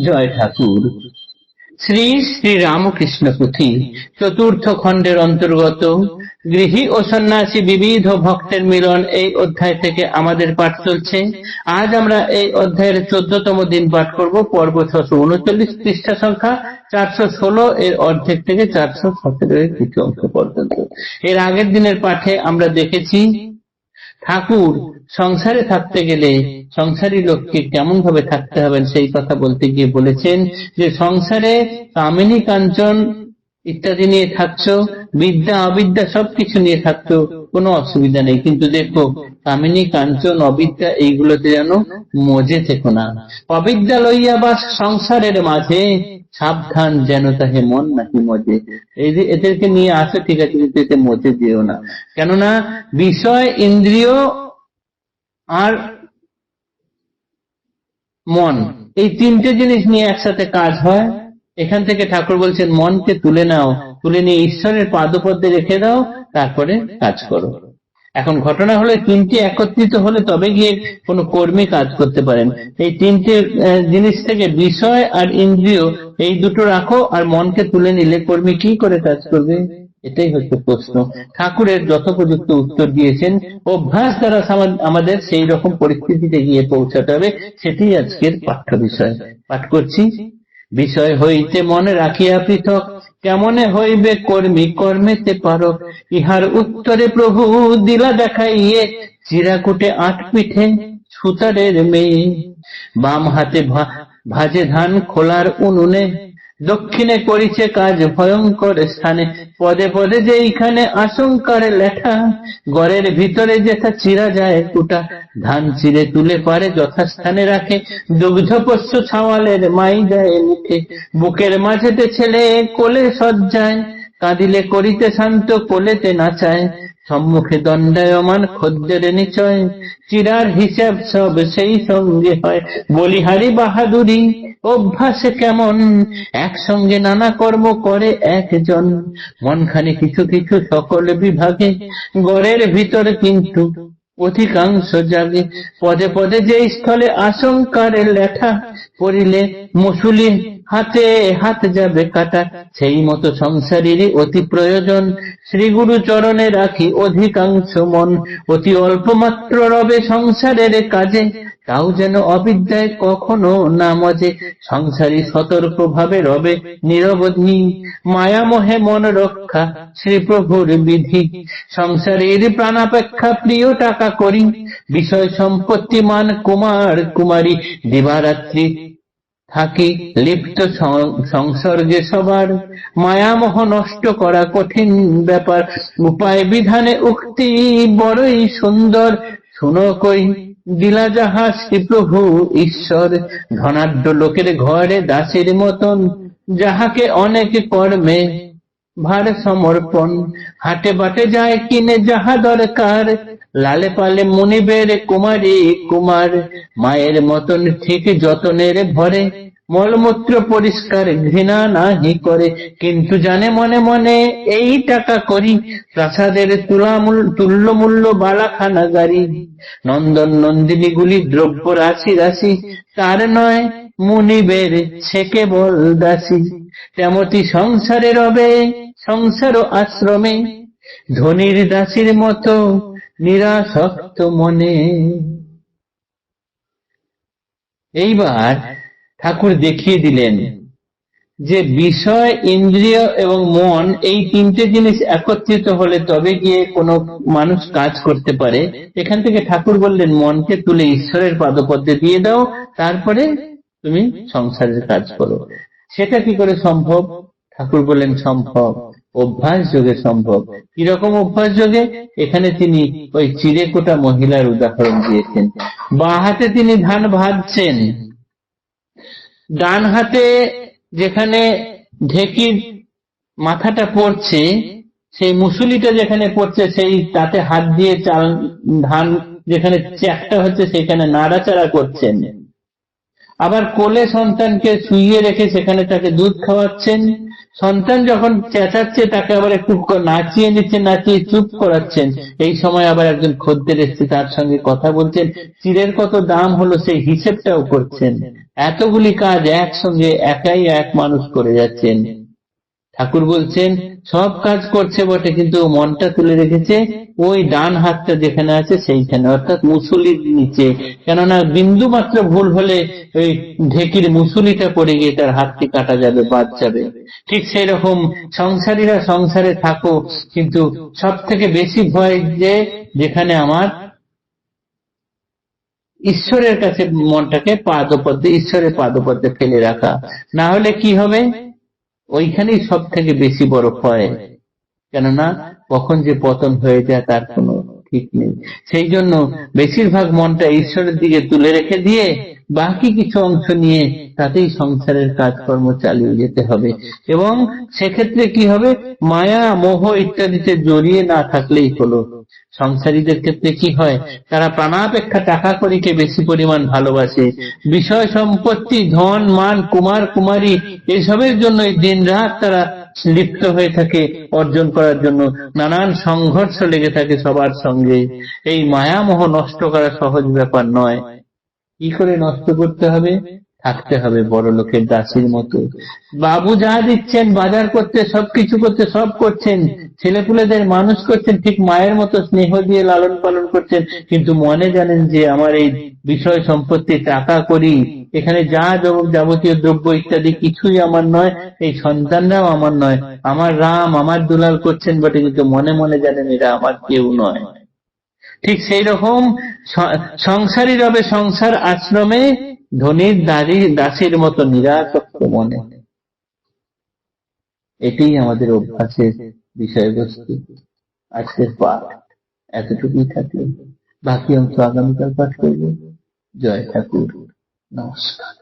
জয় ঠাকুর। শ্রী শ্রী রামকৃষ্ণ পুঁথি চতুর্থ খণ্ডের অন্তর্গত গৃহী ও সন্ন্যাসী বিবিধ ভক্তের মিলন এই অধ্যায় থেকে আমাদের পাঠ চলছে। আজ আমরা এই অধ্যায়ের 14তম দিন পাঠ করব। পর্ব 639, পৃষ্ঠা সংখ্যা 416 এর অর্ধেক থেকে 417 এর কিছু অংশ পর্যন্ত। এর আগের দিনের পাঠে আমরা দেখেছি ঠাকুর সংসারে থাকতে গেলে সংসারী লোককে কেমন ভাবে থাকতে হবেন সেই কথা বলতে গিয়ে বলেছেন যে সংসারে কামিনী কাঞ্চন ইত্যাদি নিয়ে থাকছো, বিদ্যা অবিদ্যা সবকিছু নিয়ে থাকছো, কোনো অসুবিধা নেই, কিন্তু দেখো কামিনী কাঞ্চন অবিদ্যা এইগুলোতে যেন মজে থেকো না। অবিদ্যা লইয়া বা সংসারের মাঝে সাবধান যেন তাহে মন নাকি মজে। এই যে এদেরকে নিয়ে আসো ঠিক আছে, কিন্তু এতে মজে যেও না। কেননা বিষয়, ইন্দ্রিয় আর মন, এই তিনটে জিনিস নিয়ে একসাথে কাজ হয়। এখান থেকে ঠাকুর বলছেন মনকে তুলে নাও, তুলে নিয়ে ঈশ্বরের পাদপদ্মে রেখে দাও, তারপরে কাজ করো। এখন ঘটনা হলো তিনটি একত্রিত হলে তবে গিয়ে কোনো কর্মী কাজ করতে পারেন। এই তিনটে জিনিস থেকে বিষয় আর ইন্দ্রিয় এই দুটো রাখো, আর মনকে তুলে নিলে কর্মী কি করে কাজ করবে? এটাই হচ্ছে প্রশ্ন। ঠাকুরের যথোপযুক্ত উত্তর দিয়েছেন। অভ্যাস দ্বারা আমাদের সেই রকম পরিস্থিতিতে গিয়ে পৌঁছাতে হবে, সেটি আজকের পাঠ্য বিষয়। পাঠ করছি। বিষয় হইতে মনে রাখিয়া পৃথক, কেমনে হইবে কর্মী কর্মেতে পারক। ইহার উত্তরে প্রভু দিলা দেখাইয়ে, চিরাকুটে 8 পিঠে সুতারের মেয়ে। বাম হাতে ভাজে ধান খোলার উনুনে, দক্ষিণে করিছে কাজ ভয়ঙ্কর স্থানে। পদে পদে যে এইখানে আশঙ্কার লেঠা, ঘরের ভিতরে যেথা চিরা যায় কুটা। ধান চিরে তুলে পারে যথাস্থানে রাখে, দুগ্ধপোষ্য ছাওয়ালের মাই দেয় মুখে। বুকের মাঝেতে ছেলে কোলে সজ্জায়, কাঁদিলে করিতে শান্ত কোলেতে নাচায়। সম্মুখে দণ্ডায়মান খদ্দের নিচয়, চিরার হিসাব সব সেই সঙ্গে হয়। বলিহারি বাহাদুরি অভ্যাসে কেমন, একসঙ্গে নানা কর্ম করে একজন। মনখানি কিছু কিছু সকল বিভাগে, ঘরের ভিতরে কিন্তু অধিকাংশ জাগে। পদে পদে যে স্থলে আশঙ্কার লেঠা, পড়িলে মুসুলি হাতে হাত যাবে কাটা। সেই মতো সংসারেরই অতি প্রয়োজন, শ্রীগুরু চরণে রাখি অধিকাংশ মন। অতি অল্প মাত্র রবে সংসারের কাজে, তাও যেন অবিদ্যায় কখনো না মজে। সংসারী সতর্ক ভাবে রবে নিরবধি, মায়ামোহে মন রক্ষা শ্রীপ্রভুর বিধি। সংসারের প্রাণাপেক্ষা প্রিয় টাকা করি, বিষয় সম্পত্তিমান কুমার কুমারী। দিবারাত্রি থাকি লিপ্ত সংসর্গে সবার, মায়ামোহ নষ্ট করা কঠিন ব্যাপার। উপায় বিধানে উক্তি বড়ই সুন্দর, শুনো কই দিলা যাহা শ্রীপ্রভু ঈশ্বর। ধনাঢ্য লোকের ঘরে দাসের মতন, যাহাকে অনেক কর্মে ভার সমর্পণ। হাটে বাটে যায় কিনে যাহা দরকার, লালে পালে মুনিবের কুমারী কুমার। মায়ের মতন ঠিক যতনের ভরে, মলমূত্র পরিষ্কার ঘৃণা নাহি করে। কিন্তু জানে মনে মনে এই টাকা করি, প্রাসাদের তুল্য মূল্য বালাখানা গাড়ি। নন্দন নন্দিনী গুলি দ্রব্য রাশি রাশি, তার নয় মুনিবের সে কেবল দাসী। তেমতি সংসারে রবে সংসার আশ্রমে, ধনির দাসীর মতো নিরাসক্ত মনে। এইবার ঠাকুর দেখিয়ে দিলেন যে বিষয়, ইন্দ্রিয় এবং মন এই তিনটে জিনিস একত্রিত হলে তবে গিয়ে কোনো মানুষ কাজ করতে পারে। এখান থেকে ঠাকুর বললেন মনকে তুলে ঈশ্বরের পাদপদ্মে দিয়ে দাও, তারপরে তুমি সংসারের কাজ করো। সেটা কি করে সম্ভব? ঠাকুর বললেন সম্ভব, অভ্যাস যোগে সম্ভব। কিরকম অভ্যাস যোগে? এখানে তিনি ওই চিরেকোটা মহিলার উদাহরণ দিয়েছেন। বাঁ হাতে তিনি ধান ভাজছেন, ডান হাতে যেখানে ঢেকির মাথাটা পড়ছে, সেই মুসুলিটা যেখানে পড়ছে, সেই তাতে হাত দিয়ে চাল ধান যেখানে চ্যাকটা হচ্ছে সেখানে নাড়াচাড়া করছেন। আবার কোলে সন্তানকে শুইয়ে রেখে সেখানে তাকে দুধ খাওয়াচ্ছেন। সন্তান যখন চেঁচাচ্ছে তাকে আবার একটু নাচিয়ে নিচ্ছেন, নাচিয়ে চুপ করাচ্ছেন। এই সময় আবার একজন খদ্দের এসছে, তার সঙ্গে কথা বলছেন, চিড়ের কত দাম হলো সেই হিসেবটাও করছেন। এতগুলি কাজ একসঙ্গে একাই এক মানুষ করে যাচ্ছেন। ঠাকুর বলছেন সব কাজ করছে বটে, কিন্তু মনটা তুলে রেখেছে ওই ডান হাতটা যেখানে আছে সেইখানে, অর্থাৎ মুসুলির নিচে। কেননা বিন্দু মাত্র ভুল হলে ওই ঢেকির মুসুলিটা পড়ে গিয়ে তার হাতটি কাটা যাবে, বাদ যাবে। ঠিক সেই রকম সংসারীরা সংসারে থাকো, কিন্তু সব থেকে বেশি ভয় যে যেখানে আমার ঈশ্বরের কাছে মনটাকে পাদপদ্মে, ঈশ্বরের পাদপদ্মে ফেলে রাখা। না হলে কি হবে, ওইখানেই সব থেকে বেশি বড় ভয়। কেননা কখন যে পতন হয়ে যায় তার কোনো ঠিক নেই। সেই জন্য বেশিরভাগ মনটা ঈশ্বরের দিকে তুলে রেখে দিয়ে বাকি কিছু অংশ নিয়ে তাতেই সংসারের কাজকর্ম চালিয়ে যেতে হবে। এবং সেক্ষেত্রে কি হবে, মায়া মোহ ইত্যাদিতে জড়িয়ে না থাকলেই হলো। সংসারীদের ক্ষেত্রে কি হয়, তারা প্রাণাপেক্ষা টাকা কড়িকে বেশি পরিমাণ ভালোবাসে, বিষয় সম্পত্তি, ধন মান, কুমার কুমারী, এসবের জন্য দিন রাত তারা লিপ্ত হয়ে থাকে। অর্জন করার জন্য নানান সংঘর্ষ লেগে থাকে সবার সঙ্গে। এই মায়ামোহ নষ্ট করা সহজ ব্যাপার নয়। কি করে নষ্ট করতে হবে, থাকতে হবে বড় লোকের দাসীর মতো। বাবু যা দিচ্ছেন, বাজার করতে, সবকিছু করতে, সব করছেন, ছেলেপুলেদের মানুষ করছেন, ঠিক মায়ের মতো স্নেহ দিয়ে লালন পালন করছেন, কিন্তু মনে জানেন যে আমার এই বিষয় সম্পত্তি, টাকা করি, এখানে যা যাবতীয় দ্রব্য ইত্যাদি কিছুই আমার নয়, এই সন্তানরাও আমার নয়। আমার রাম, আমার দুলাল করছেন বটে, কিন্তু মনে মনে জানেন এরা আমার কেউ নয়। ঠিক সেই রকম সংসারী রবে সংসার আশ্রমে, ধনীর দাসীর মতো নিরাসক্ত মনে। এটাই আমাদের অভ্যাসের বিষয়বস্তু। আজকের পাঠ এতটুকুই থাকলো, বাকি অংশ আগামীকাল পাঠ করবো। জয় ঠাকুর, নমস্কার।